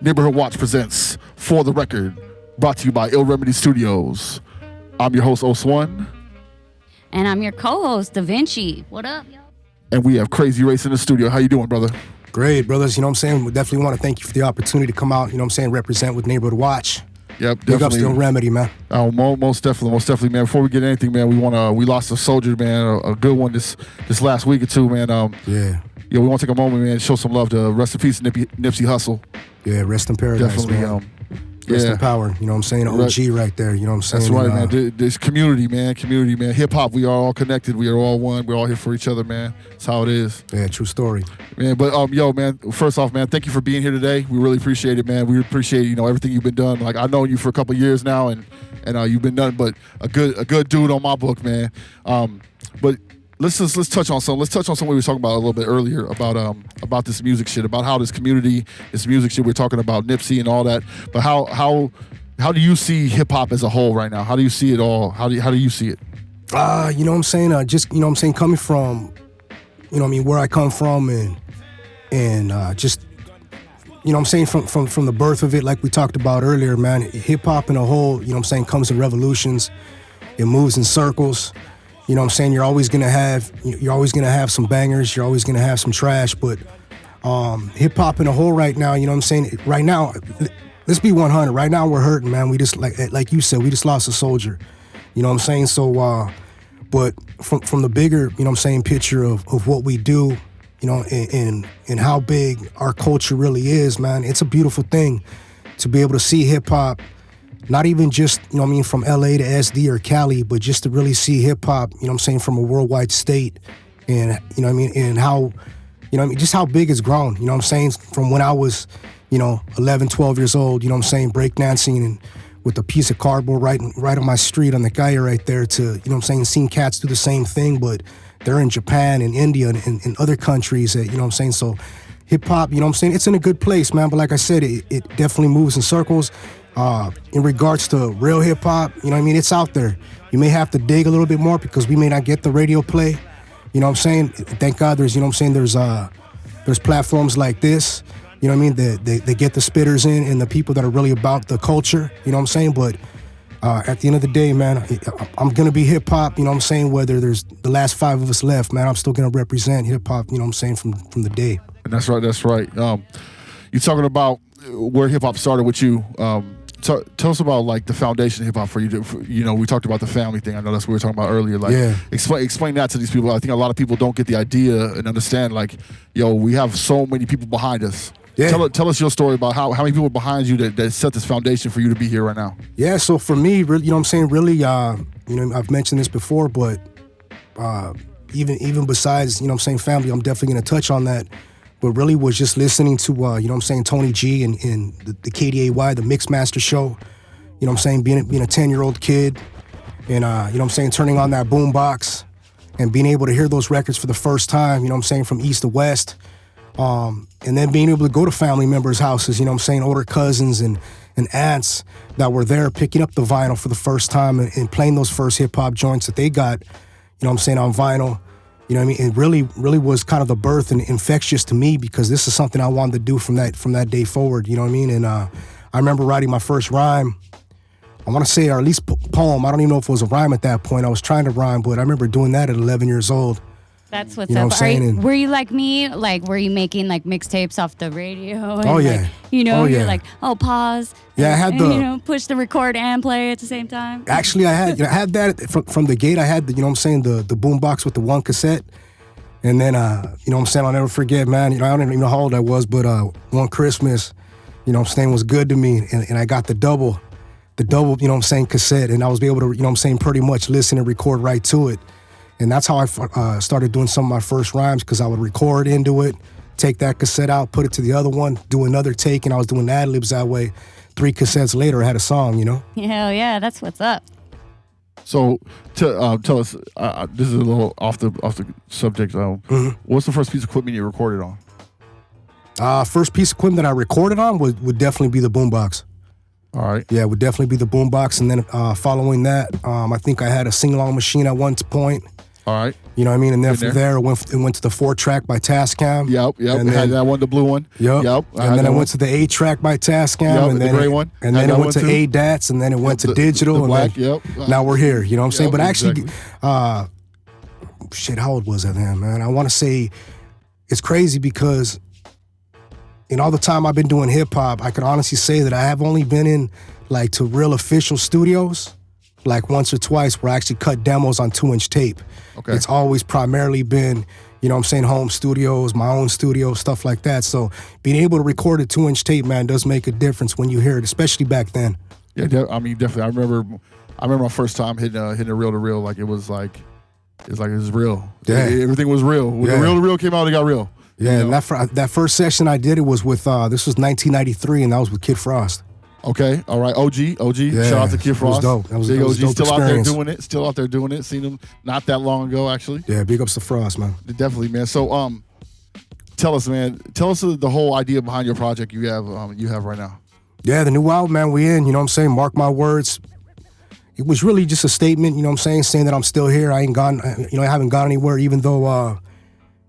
Neighborhood Watch presents For the Record, brought to you by Ill Remedy Studios. I'm your host, Os1. And I'm your co-host, Da Vinci. What up, yo? And we have Krazy Race in the studio. How you doing, brother? Great, brothers. You know what I'm saying? We definitely want to thank you for the opportunity to come out, you know what I'm saying, represent with Neighborhood Watch. Yep, Big definitely. ups to Ill Remedy, man. Most definitely, man. Before we get anything, man, we lost a soldier, man, a good one this last week or two, man. Yeah, we want to take a moment, man, and show some love to rest in peace, Nipsey Hussle. Yeah, rest in paradise, Definitely, man. Rest in power, you know what I'm saying? OG right there, you know what I'm saying? That's right, man. This community, man. Hip-hop, we are all connected. We are all one. We're all here for each other, man. That's how it is. Yeah, true story. Man, but, man, first off, man, thank you for being here today. We really appreciate it, man. We appreciate, everything you've been done. Like, I've known you for a couple of years now, and you've been nothing but a good dude on my book, man. But let's touch on something. Let's touch on something we were talking about a little bit earlier about this music shit, about how this community, this music shit. We're talking about Nipsey and all that. But how do you see hip hop as a whole right now? How do you see it all? How do you see it? You know what I'm saying? Just you know what I'm saying, coming from, where I come from, and just you know what I'm saying, from the birth of it, like we talked about earlier, man. Hip hop in a whole, you know what I'm saying, comes in revolutions. It moves in circles. You know what I'm saying? You're always gonna have some bangers, you're always gonna have some trash, but hip hop in a whole right now, you know what I'm saying? Right now, let's be 100. Right now we're hurting, man. We just like you said, we just lost a soldier. You know what I'm saying? So but from the bigger, you know what I'm saying, picture of what we do, you know, and how big our culture really is, man, it's a beautiful thing to be able to see hip hop. Not even just, you know what I mean, from LA to SD or Cali, but just to really see hip hop, you know what I'm saying, from a worldwide state. And, you know what I mean, and how, you know what I mean, just how big it's grown, you know what I'm saying, from when I was, 11, 12 years old, you know what I'm saying, breakdancing and with a piece of cardboard right on my street on the calle right there to, you know what I'm saying, seeing cats do the same thing, but they're in Japan and India and other countries, that, you know what I'm saying, so hip hop, you know what I'm saying, it's in a good place, man, but like I said, it definitely moves in circles. In regards to real hip hop, you know what I mean, it's out there. You may have to dig a little bit more because we may not get the radio play. You know what I'm saying? Thank God there's, you know what I'm saying, there's platforms like this, you know what I mean, they get the spitters in and the people that are really about the culture, you know what I'm saying? But at the end of the day, man, I'm going to be hip hop, you know what I'm saying, whether there's the last 5 of us left, man, I'm still going to represent hip hop, you know what I'm saying, from the day. And that's right. You're talking about where hip hop started with you. Tell us about like the foundation of hip hop for you. We talked about the family thing. I know that's what we were talking about earlier. Like, yeah. Explain that to these people. I think a lot of people don't get the idea and understand. Like, we have so many people behind us. Yeah. Tell us your story about how many people behind you that set this foundation for you to be here right now. Yeah. So for me, really, you know what I'm saying, really, I've mentioned this before, but even besides, you know what I'm saying, family, I'm definitely going to touch on that. But really was just listening to, you know what I'm saying, Tony G and the KDAY, the Mixmaster show, you know what I'm saying, being a 10-year-old kid and, you know what I'm saying, turning on that boom box and being able to hear those records for the first time, you know what I'm saying, from east to west. And then being able to go to family members' houses, you know what I'm saying, older cousins and aunts that were there picking up the vinyl for the first time and playing those first hip-hop joints that they got, you know what I'm saying, on vinyl. You know what I mean? It really was kind of the birth and infectious to me because this is something I wanted to do from that day forward, you know what I mean? And I remember writing my first rhyme, I want to say, or at least poem. I don't even know if it was a rhyme at that point. I was trying to rhyme, but I remember doing that at 11 years old. That's what's you know up. what I'm saying? Were you like me? Like, were you making like mixtapes off the radio? And, oh yeah. Like, you're like, pause. Yeah, I had the push the record and play at the same time. Actually, I had that from the gate. I had the, you know what I'm saying, the boom box with the one cassette. And then, you know what I'm saying, I'll never forget, man, I don't even know how old I was, but one Christmas, you know what I'm saying, was good to me. And I got the double, you know what I'm saying, cassette. And I was able to, you know what I'm saying, pretty much listen and record right to it. And that's how I started doing some of my first rhymes, because I would record into it, take that cassette out, put it to the other one, do another take, and I was doing ad-libs that way. 3 cassettes later, I had a song, you know? Hell yeah, that's what's up. So tell us, this is a little off the subject. What's the first piece of equipment you recorded on? First piece of equipment that I recorded on would definitely be the boombox. All right. Yeah, it would definitely be the boombox. And then following that, I think I had a sing-along machine at one point. All right. You know what I mean? And then Been from there, it went to the 4-track by Tascam. Yep. And I had that one, the blue one. Yep. And then I went to the 8-track by Tascam. Yep, and then the gray one. And then it went to ADATs, and then it went to digital. The black, and then now we're here. You know what I'm saying? But actually, exactly. Shit, how old was I then, man? I want to say it's crazy because in all the time I've been doing hip hop, I could honestly say that I have only been in like to real official studios like once or twice where I actually cut demos on 2-inch tape. Okay. It's always primarily been, you know what I'm saying, home studios, my own studio, stuff like that. So being able to record a 2-inch tape, man, does make a difference when you hear it, especially back then. Yeah, I mean, definitely. I remember my first time hitting a reel to reel. Like it was real. Yeah. Everything was real. When the reel to reel came out, it got real. Yeah, you know? and that first session I did, it was with, this was 1993, and that was with Kid Frost. Okay, all right, OG. Yeah, Shout out to Kid Frost. That was dope. That was Big a OG, dope still experience. out there doing it. Seen him not that long ago, actually. Yeah, big ups to Frost, man. Definitely, man. So, tell us the whole idea behind your project you have right now. Yeah, the new album, man, we in, you know what I'm saying? Mark my words. It was really just a statement, you know what I'm saying that I'm still here. I haven't gone anywhere, even though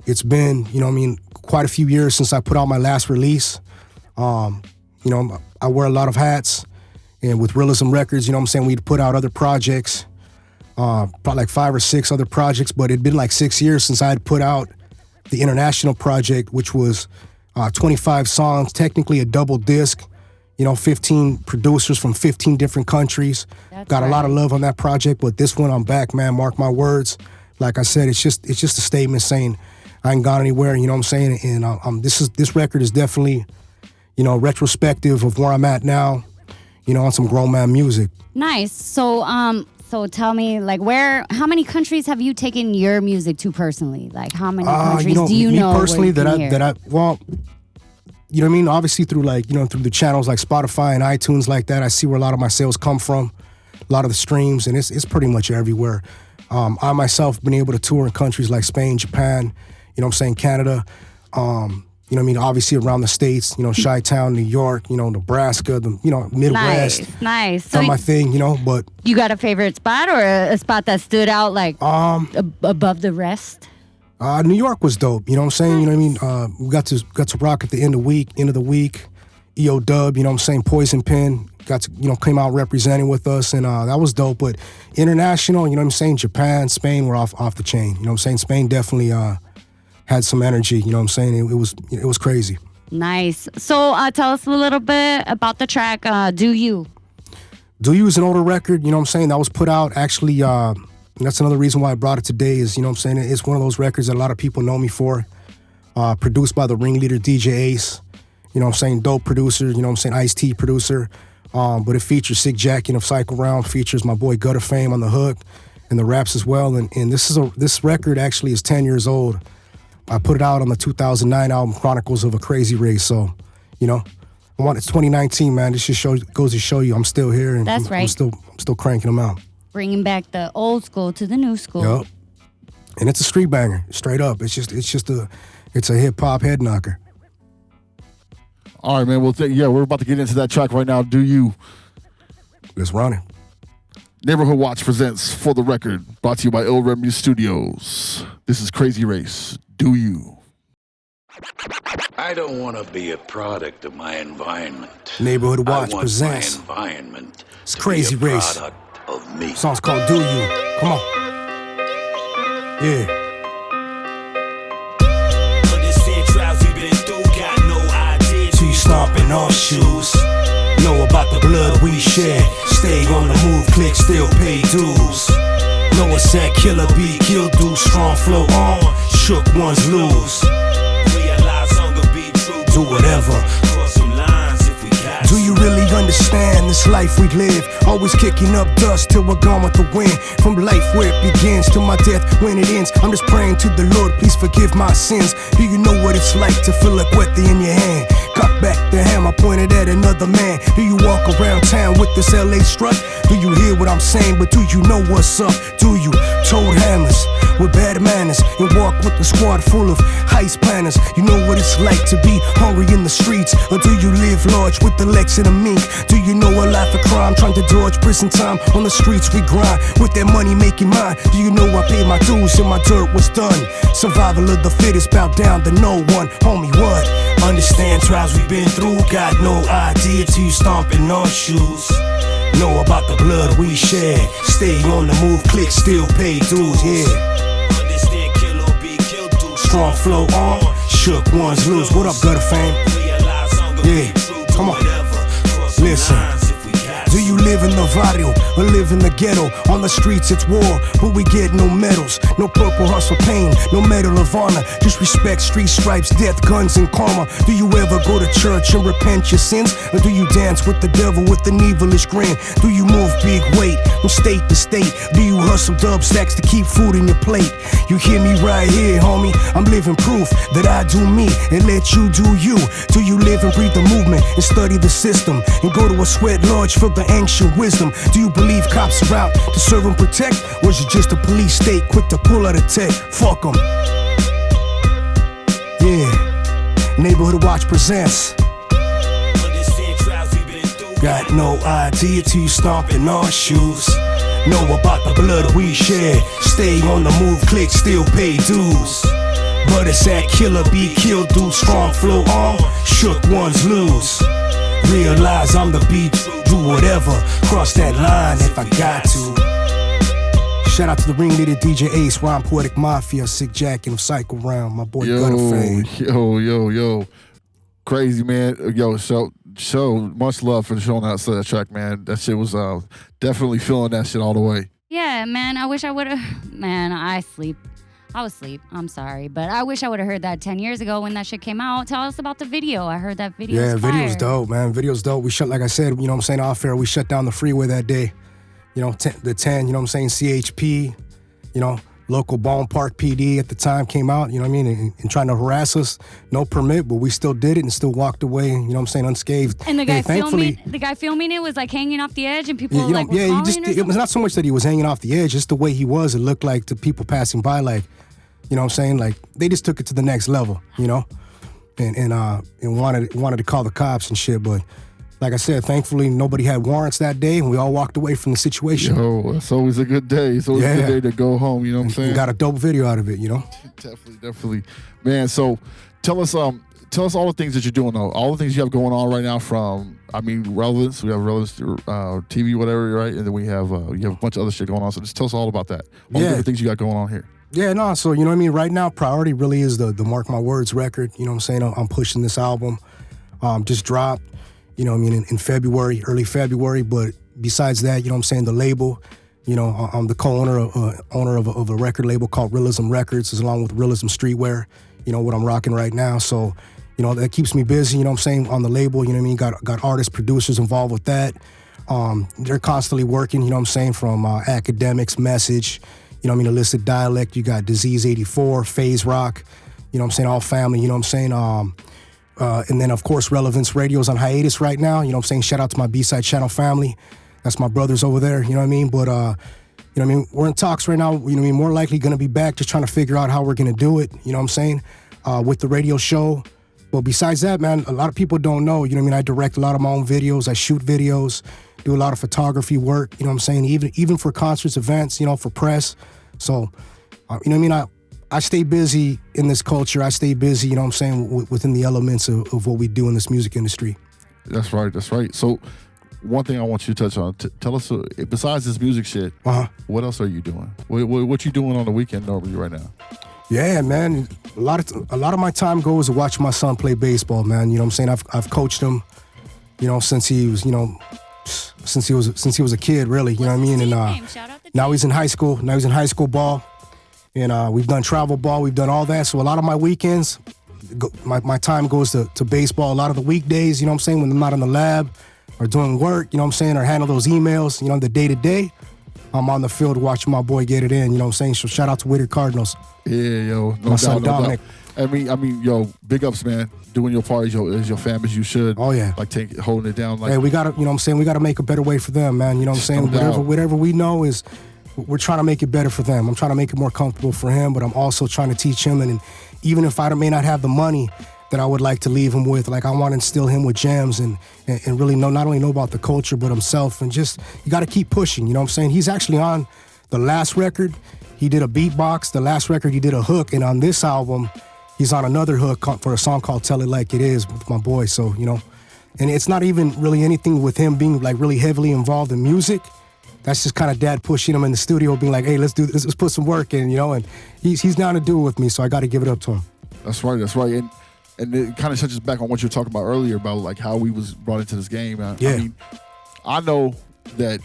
it's been, you know what I mean, quite a few years since I put out my last release. You know, I wear a lot of hats. And with Realism Records, you know what I'm saying, we'd put out other projects, probably like 5 or 6 other projects, but it'd been like 6 years since I had put out the international project, which was 25 songs, technically a double disc, you know, 15 producers from 15 different countries. Got a lot of love on that project, but this one I'm back, man, mark my words. Like I said, it's just a statement saying I ain't gone anywhere, you know what I'm saying? And this record is definitely, you know, retrospective of where I'm at now. You know, on some grown man music. Nice. So tell me, like, how many countries have you taken your music to personally? Like, how many countries do you know? Me personally, well, you know what I mean? Obviously through through the channels like Spotify and iTunes like that, I see where a lot of my sales come from, a lot of the streams, and it's pretty much everywhere. I myself been able to tour in countries like Spain, Japan, you know what I'm saying, Canada, you know what I mean? Obviously around the States, you know, Chi-Town, New York, you know, Nebraska, Midwest. Nice. So my thing, you know, but... You got a favorite spot or a spot that stood out like above the rest? New York was dope, you know what I'm saying? You know what I mean? We got to rock at the end of the week. EO Dub, you know what I'm saying? Poison Pen, came out representing with us, and that was dope. But international, you know what I'm saying? Japan, Spain were off the chain. You know what I'm saying? Spain definitely... had some energy, you know what I'm saying? It was crazy. Nice. So tell us a little bit about the track, Do You. Do You is an older record, you know what I'm saying? That was put out actually, and that's another reason why I brought it today is, you know what I'm saying? It's one of those records that a lot of people know me for. Produced by the ringleader DJ Ace, you know what I'm saying? Dope producer, you know what I'm saying? Ice-T producer. But it features Sick Jackin of Cycle Round, features my boy Gutter Fame on the hook and the raps as well. And this record actually is 10 years old. I put it out on the 2009 album Chronicles of a Krazy Race. So, you know, it's 2019, man. This just goes to show you I'm still here, and That's right. I'm still cranking them out. Bringing back the old school to the new school. Yep. And it's a street banger, straight up. It's a hip hop head knocker. All right, man. Well, we're about to get into that track right now. Do You? Let's run it. Neighborhood Watch presents For the Record, brought to you by Ill Revenue Studios. This is Krazy Race. Do You? I don't want to be a product of my environment. Neighborhood Watch I want presents. my environment It's to Krazy be a Race. product of me. Song's called Do You. Come on. Yeah. Two stomping off shoes. Know about the blood we shed. Stay on the move, click, still pay dues. Know it's that killer beat, kill dude, strong flow on. Shook ones lose. Realize hunger be true. Do whatever. Cross some lines if we got. Do you really understand this life we live? Always kicking up dust till we're gone with the wind. From life where it begins to my death when it ends. I'm just praying to the Lord, please forgive my sins. Do you know what it's like to feel like wetty in your hand? Cock back the hammer pointed at another man. Do you walk around town with this LA strut? Do you hear what I'm saying? But do you know what's up? Do you two-toed hammers with bad manners and walk with a squad full of heist planners. You know what it's like to be hungry in the streets, or do you live large with the legs and a mink? Do you know a life of crime, trying to dodge prison time? On the streets we grind with that money making mine. Do you know I paid my dues and my dirt was done? Survival of the fittest, bow down to no one. Homie, what? Understand trials we've been through, got no idea till you stomping on shoes. Know about the blood we shed, stay on the move, click, still pay dues, yeah. Understand kill or be killed through strong flow on, shook ones lose. What up, gutter fame? Yeah, come on, listen. Do you live in the barrio or live in the ghetto? On the streets it's war, but we get no medals. No purple hearts for pain, no medal of honor. Just respect, street stripes, death, guns, and karma. Do you ever go to church and repent your sins? Or do you dance with the devil with an evilish grin? Do you move big weight from state to state? Do you hustle dub stacks to keep food in your plate? You hear me right here, homie, I'm living proof that I do me and let you do you. Do you live and breathe the movement and study the system and go to a sweat lodge for the ancient wisdom? Do you believe cops are out to serve and protect? Or is it just a police state quick to pull out a tech? Fuck them. Yeah, Neighborhood Watch presents. Got no idea till you stomping our shoes. Know about the blood we shed, stay on the move, click, still pay dues. But it's that killer be killed through strong flow on, shook ones lose. Realize I'm the beat, do whatever, cross that line if I got to. Shout out to the ringleader DJ Ace, Rhyme Poetic Mafia, Sick Jack, and Psycho Round, my boy Gutter Fame. Yo. Crazy, man. Yo, so much love for showing out that track, man. That shit was definitely feeling that shit all the way. Yeah, man, I wish I would have. Man, I was asleep. I'm sorry. But I wish I would have heard that 10 years ago when that shit came out. Tell us about the video. I heard that video. Yeah, video's dope, man. Video's dope. We shut, like I said, you know what I'm saying, off air, we shut down the freeway that day. You know, the 10, you know what I'm saying, CHP, you know, local Bone Park PD at the time came out, you know what I mean, and trying to harass us. No permit, but we still did it and still walked away, you know what I'm saying, unscathed. And the guy filming it was like hanging off the edge and people were like, it was not so much that he was hanging off the edge, just the way he was, it looked like to people passing by, like, you know what I'm saying, like, they just took it to the next level, you know, and wanted to call the cops and shit, but like I said, thankfully, nobody had warrants that day, and we all walked away from the situation. Yo, it's always a good day. It's always a good day to go home, you know what I'm saying? And got a dope video out of it, you know? Definitely. Man, so tell us all the things that you're doing, though. All the things you have going on right now from, Relevance. We have Relevance TV, whatever, right? And then we have, you have a bunch of other shit going on. So just tell us all about that. All the different things you got going on here. Yeah, no, so, you know what I mean? Right now, priority really is the Mark My Words record. You know what I'm saying? I'm pushing this album. Just dropped. You know what I mean, in February, early February, but besides that, you know what I'm saying, the label, you know, I'm the co-owner of a record label called Realism Records, along with Realism Streetwear, you know, what I'm rocking right now. So, you know, that keeps me busy, you know what I'm saying, on the label, you know what I mean, got artists, producers involved with that. They're constantly working, you know what I'm saying, from Academics, Message, you know what I mean, Illicit Dialect, you got Disease 84, Phase Rock, you know what I'm saying, all family, you know what I'm saying, and then, of course, Relevance Radio's on hiatus right now. You know what I'm saying? Shout out to my B-Side Channel family. That's my brothers over there, you know what I mean? But, you know what I mean? We're in talks right now. You know what I mean? More likely going to be back just trying to figure out how we're going to do it, you know what I'm saying, with the radio show. But besides that, man, a lot of people don't know, you know what I mean? I direct a lot of my own videos. I shoot videos, do a lot of photography work, you know what I'm saying? Even for concerts, events, you know, for press. So, you know what I mean? I stay busy in this culture. I stay busy, you know what I'm saying, within the elements of what we do in this music industry. That's right. So one thing I want you to touch on, tell us, besides this music shit, what else are you doing? What you doing on the weekend normally right now? Yeah, man, a lot of my time goes to watch my son play baseball, man. You know what I'm saying? I've coached him, you know, since he was a kid, really, you know what I mean? And now he's in high school. Now he's in high school ball. And we've done travel ball, we've done all that. So a lot of my weekends, my time goes to baseball. A lot of the weekdays, you know what I'm saying, when I'm not in the lab or doing work, you know what I'm saying, or handle those emails, you know, the day-to-day, I'm on the field watching my boy get it in, you know what I'm saying? So shout out to Whittier Cardinals. Yeah, yo. No my son Dominic. I mean, yo, big ups, man. Doing your part as your fam as you should. Oh, yeah. Like holding it down. Like, hey, we got to, you know what I'm saying, we got to make a better way for them, man. You know what I'm saying? Whatever we know is we're trying to make it better for them. I'm trying to make it more comfortable for him, but I'm also trying to teach him. And even if I may not have the money that I would like to leave him with, like I want to instill him with gems and really not only know about the culture, but himself. And just, you got to keep pushing, you know what I'm saying? He's actually on the last record. He did a beatbox. The last record, he did a hook. And on this album, he's on another hook for a song called Tell It Like It Is with my boy. So, you know, and it's not even really anything with him being like really heavily involved in music. That's just kind of dad pushing him in the studio, being like, hey, let's do this, let's put some work in, you know, and he's down to do it with me, so I got to give it up to him. That's right. And it kind of touches back on what you were talking about earlier about like how we was brought into this game. Yeah. I mean, I know that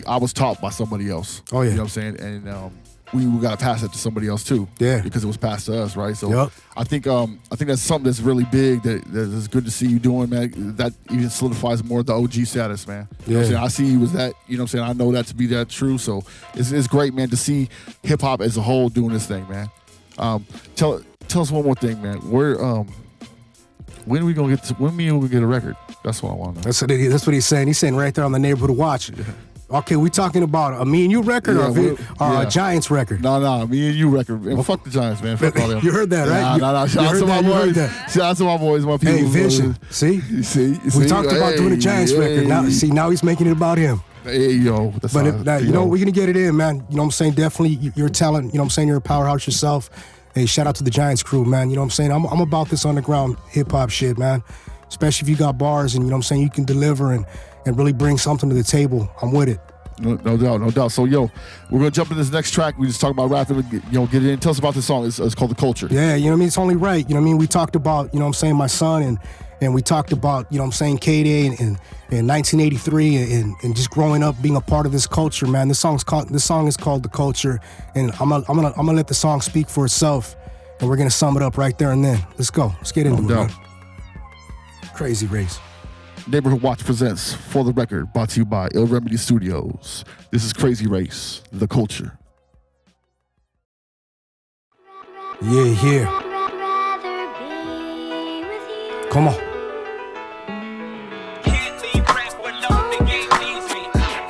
I was taught by somebody else. Oh, yeah. You know what I'm saying? And we got to pass it to somebody else too. Yeah. Because it was passed to us, right? So yep. I think that's something that's really big that is good to see you doing, man. That even solidifies more the OG status, man. You know what I'm saying? I see you as that, you know what I'm saying? I know that to be that true. So it's great, man, to see hip hop as a whole doing this thing, man. Tell us one more thing, man. When are we gonna get a record? That's what I want to know. That's what he's saying. He's saying right there on the Neighborhood Watch. Yeah. Okay, we talking about a Me and You record or a Giants record? No, Me and You record. And fuck the Giants, man. Fuck all them. You heard that, right? No. Shout out to my boys. Shout out to my boys, my people. Hey, Vision. See? We talked about doing a Giants record. Now he's making it about him. Hey, yo. You know, we're going to get it in, man. You know what I'm saying? Definitely, you're a talent. You know what I'm saying? You're a powerhouse yourself. Hey, shout out to the Giants crew, man. You know what I'm saying? I'm about this underground hip-hop shit, man. Especially if you got bars and, you know what I'm saying, you can deliver and really bring something to the table. I'm with it. No doubt. So, yo, we're going to jump into this next track. We just talked about rapping, get it in. Tell us about this song. It's called The Culture. Yeah, you know what I mean? It's only right. You know what I mean? We talked about, you know what I'm saying, my son and we talked about, you know what I'm saying, K-Day and 1983 and just growing up being a part of this culture, man. This song is called The Culture, and I'm gonna let the song speak for itself, and we're gonna sum it up right there and then. Let's go. Let's get into it, man. Krazy Race. Neighborhood Watch presents For the Record, brought to you by Ill Remedy Studios. This is Krazy Race, The Culture. Yeah. Come on.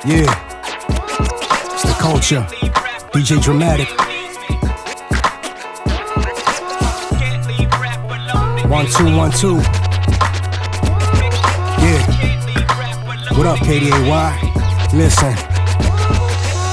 Yeah. It's The Culture. DJ Dramatic. 1 2 1 2. Yeah. What up, KDAY? Listen.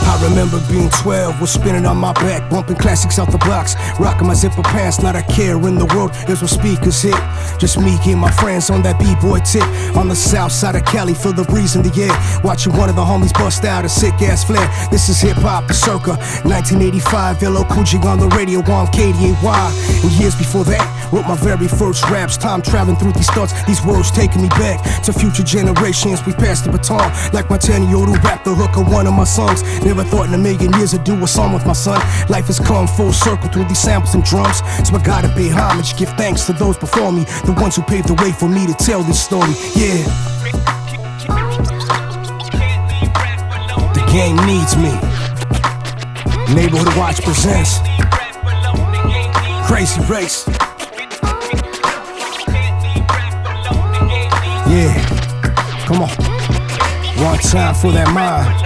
I remember being 12, was spinning on my back, bumping classics out the box, rocking my zipper pants, not a care in the world is what speakers hit. Just me and my friends on that B-boy tip, on the south side of Cali for the breeze in the air, watching one of the homies bust out a sick-ass flare. This is hip-hop, circa 1985, LL Cool J on the radio on KDAY. And years before that, wrote my very first raps, time traveling through these thoughts, these words taking me back to future generations. We passed the baton, like my 10-year-old who rapped the hook of one of my songs. Never thought in a million years I'd do a song with my son. Life has come full circle through these samples and drums, so I gotta pay homage, give thanks to those before me, the ones who paved the way for me to tell this story. Yeah. The game needs me. Neighborhood Watch presents Krazy Race. Yeah. Come on. One time for that mind.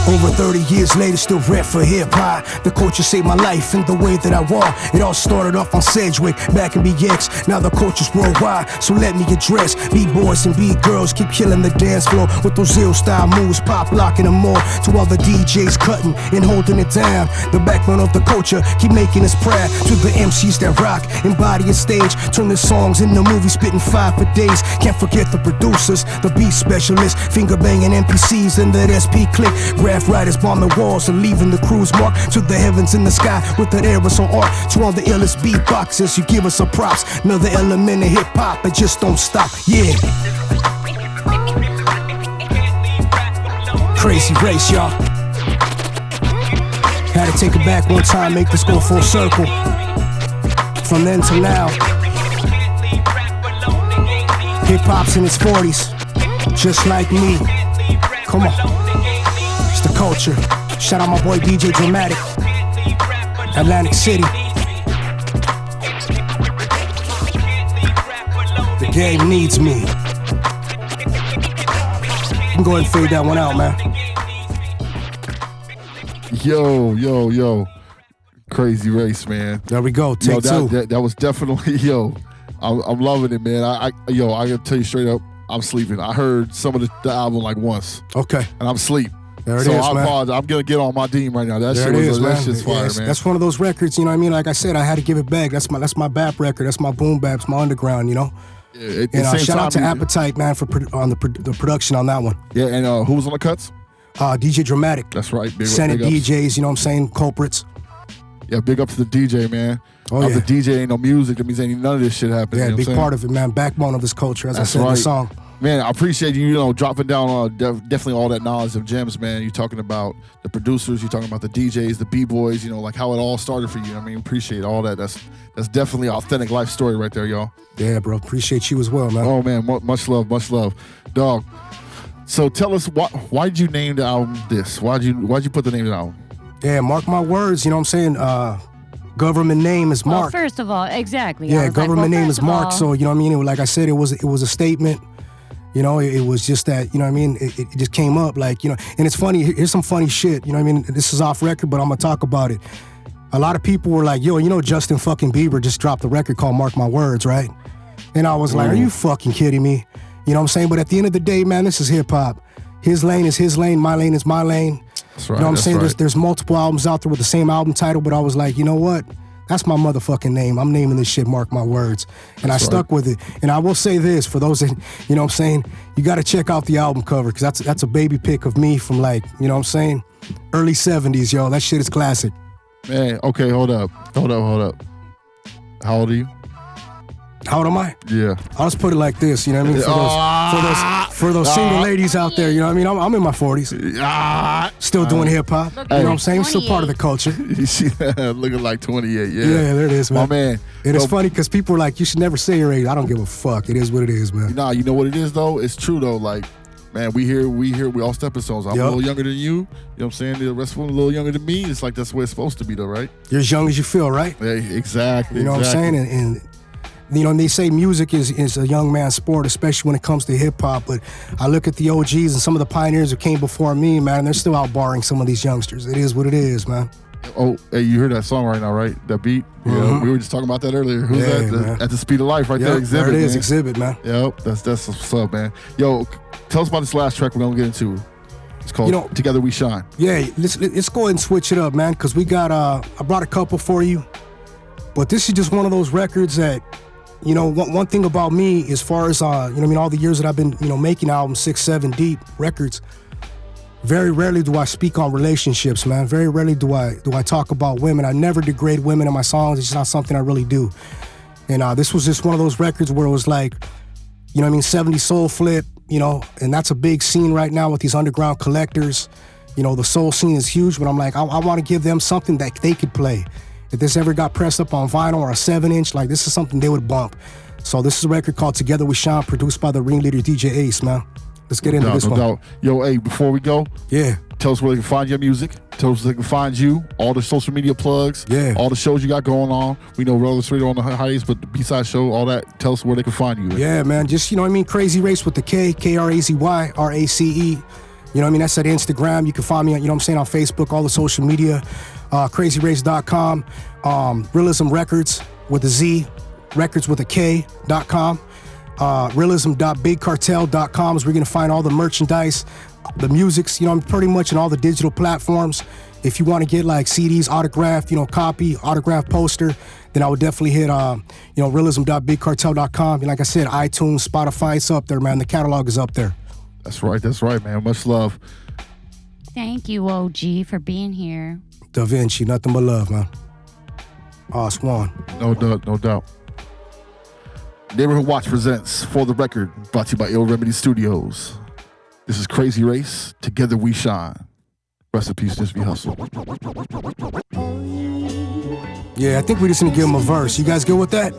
Over 30 years later, still rep for hip-hop. The culture saved my life in the way that I walk. It all started off on Sedgwick, back in BX. Now the culture's worldwide, so let me address B-boys and B-girls keep killing the dance floor with those ill-style moves, pop locking them more. To all the DJs cutting and holding it down, the backbone of the culture keep making us proud. To the MCs that rock, embody a stage, turn the songs into movies, spitting 5 for days. Can't forget the producers, the beat specialists, finger-banging NPCs and that SP click. Graph writers bombing walls and leaving the cruise mark to the heavens in the sky with that aerosol art. To all the illest beatboxers, you give us a props. Another element of hip-hop, it just don't stop. Yeah. Krazy Race, y'all. Had to take it back one time, make this go full circle. From then to now, hip-hop's in its 40s, just like me. Come on. The culture. Shout out my boy DJ Dramatic, Atlantic City. The game needs me. You can go ahead and fade that one out, man. Yo. Krazy Race, man. There we go. Take two. That was definitely, I'm loving it, man. I gotta tell you straight up, I'm sleeping. I heard some of the album like once. Okay. And I'm asleep. There it so is, I man. apologize. I'm gonna get on my team right now. That shit's fire, man. That's one of those records, you know what I mean? Like I said, I had to give it back. That's my bap record. That's my boom bap. It's my underground, you know? Yeah, and shout out to Appetite, man, for the production on that one. Yeah, and who was on the cuts? DJ Dramatic. That's right. Senate DJs, you know what I'm saying? Culprits. Yeah, big up to the DJ, man. Oh, yeah. The DJ ain't no music. That means ain't none of this shit happening. Yeah, you know big part of it, man. Backbone of this culture, as I said in the song. Man, I appreciate you, dropping down definitely all that knowledge of gems, man. You're talking about the producers, you're talking about the DJs, the B-boys, like how it all started for you. I mean, appreciate all that. That's definitely an authentic life story right there, y'all. Yeah, bro. Appreciate you as well, man. Oh, man. Much love. Dog. So tell us, why did you name the album this? Why'd you put the name of the album? Yeah, mark my words, you know what I'm saying? Government name is Mark. Well, first of all, exactly. Yeah, government name is Mark. So, you know what I mean? Like I said, it was a statement. It was just that, you know what I mean? It just came up like, and it's funny. Here's some funny shit. You know what I mean? This is off record, but I'm going to talk about it. A lot of people were like, yo, Justin fucking Bieber just dropped a record called Mark My Words, right? And I was like, are you fucking kidding me? You know what I'm saying? But at the end of the day, man, this is hip hop. His lane is his lane. My lane is my lane. That's right. You know what I'm saying? Right. There's multiple albums out there with the same album title, but I was like, you know what? That's my motherfucking name. I'm naming this shit Mark My Words. And I stuck with it. And I will say this, for those that, you know what I'm saying, you got to check out the album cover, because that's a baby pic of me from like, you know what I'm saying, early 70s, yo. That shit is classic. Man, okay, hold up. How old are you? How old am I? Yeah. I'll just put it like this, you know what I mean? For those single ladies out there, you know what I mean? I'm in my 40s. Still doing hip hop. You know what I'm saying? I'm still part of the culture. You see that? Looking like 28, yeah. Yeah, there it is, man. My man. It is funny because people are like, you should never say your age. I don't give a fuck. It is what it is, man. Nah, you know what it is, though? It's true, though. Like, man, we all stepping stones. I'm a little younger than you. You know what I'm saying? The rest of them a little younger than me. It's like that's the way it's supposed to be, though, right? You're as young as you feel, right? Yeah, exactly. You know what I'm saying? And and they say music is a young man's sport, especially when it comes to hip hop. But I look at the OGs and some of the pioneers who came before me, man, and they're still outbarring some of these youngsters. It is what it is, man. Oh, hey, you heard that song right now, right? That beat? Yeah, we were just talking about that earlier. Who's that? At the Speed of Life, right there, Exhibit. There it is, man. Exhibit, man. Yep, that's what's up, man. Yo, tell us about this last track we're gonna get into. It's called Together We Shine. Yeah, let's go ahead and switch it up, man, because we got I brought a couple for you, but this is just one of those records that, one thing about me, as far as all the years that I've been making albums, 6, 7 deep records, very rarely do I speak on relationships, man. Very rarely do I talk about women. I never degrade women in my songs. It's just not something I really do. And this was just one of those records where it was like, 70 soul flip, and that's a big scene right now with these underground collectors. The soul scene is huge, but I'm like, I want to give them something that they could play. If this ever got pressed up on vinyl or a 7-inch, like this is something they would bump. So this is a record called Together We Shine, produced by the ringleader DJ Ace, man. Let's get into this one. No doubt. Yo, hey, before we go, tell us where they can find your music. Tell us where they can find you, all the social media plugs, all the shows you got going on. We know Roller Radio on the highest, but the B-side show, all that. Tell us where they can find you. Yeah, man. Just, Krazy Race with the K, Krazy Race. That's at Instagram. You can find me, on Facebook, all the social media. KrazyRace.com, Realism Records with a Z, Records with a K.com, realism.bigcartel.com is where you're going to find all the merchandise, the musics, pretty much in all the digital platforms. If you want to get like CDs, autographed, copy, autographed poster, then I would definitely hit, realism.bigcartel.com. And like I said, iTunes, Spotify, it's up there, man. The catalog is up there. That's right, man. Much love. Thank you, OG, for being here. Da Vinci, nothing but love, man. Swan. No doubt. Neighborhood Watch presents For the Record, brought to you by Ill Remedy Studios. This is Krazy Race, Together We Shine. Rest in peace, Just Be Hustle. Yeah, I think we just need to give him a verse. You guys good with that?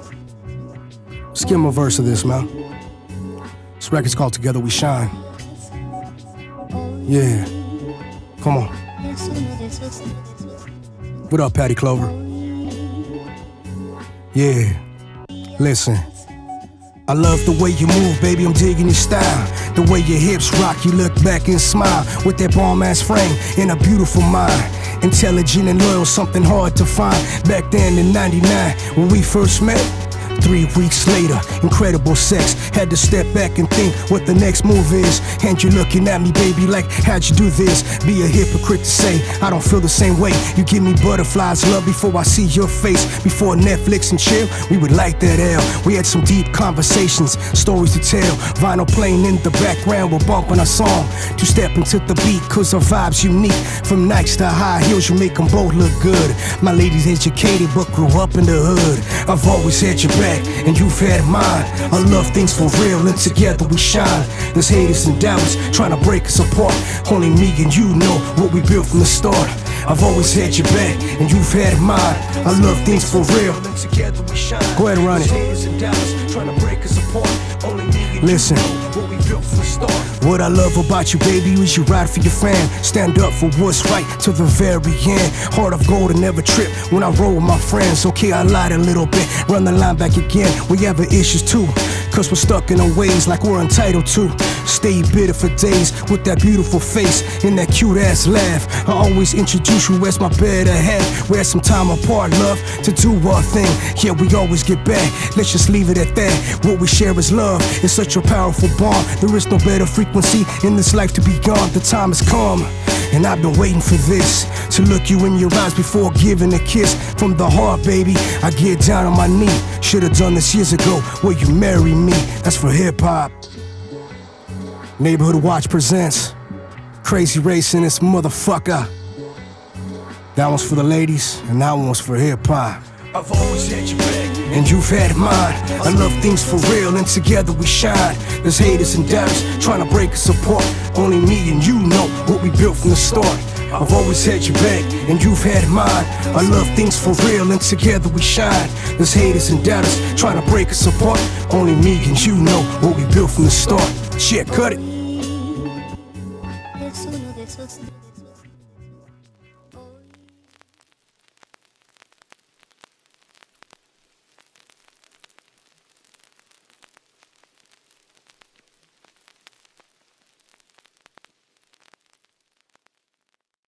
Let's give him a verse of this, man. This record's called Together We Shine. Yeah. Come on. What up, Patty Clover? Yeah. Listen. I love the way you move, baby, I'm digging your style. The way your hips rock, you look back and smile with that bomb-ass frame and a beautiful mind. Intelligent and loyal, something hard to find. Back then in 99, when we first met. 3 weeks later, incredible sex. Had to step back and think what the next move is. And you're looking at me, baby, like, how'd you do this? Be a hypocrite to say, I don't feel the same way. You give me butterflies, love, before I see your face. Before Netflix and chill, we would light that L. We had some deep conversations, stories to tell. Vinyl playing in the background, we're bumping our song. To step into the beat, cause our vibe's unique. From Nikes to high heels, you make them both look good. My lady's educated, but grew up in the hood. I've always had your back, and you've had mine. I love things for real, and together we shine. There's haters and doubters trying to break us apart. Only me and you know what we built from the start. I've always had your back, and you've had mine. I love things for real, and together we shine. Go ahead and run it. Haters and doubters trying to break us apart. Only me and listen. You know what we built from the start. What I love about you, baby, is you ride for your fam. Stand up for what's right to the very end. Heart of gold and never trip when I roll with my friends. Okay, I lied a little bit, run the line back again. We have issues too, cause we're stuck in our ways like we're entitled to. Stay bitter for days with that beautiful face and that cute ass laugh. I always introduce you as my better half. We had some time apart, love, to do our thing. Yeah, we always get back, let's just leave it at that. What we share is love, it's such a powerful bond. There is no better frequency in this life to be gone. The time has come, and I've been waiting for this. To look you in your eyes before giving a kiss. From the heart, baby, I get down on my knee. Should've done this years ago, will you marry me? That's for hip-hop. Neighborhood Watch presents Krazy Race in this motherfucker. That one's for the ladies, and that one's for hip-hop. I've always had your back, and you've had mine. I love things for real, and together we shine. There's haters and doubters trying to break us apart. Only me and you know what we built from the start. I've always had your back, and you've had mine. I love things for real, and together we shine. There's haters and doubters trying to break us apart. Only me and you know what we built from the start. Shit, cut it.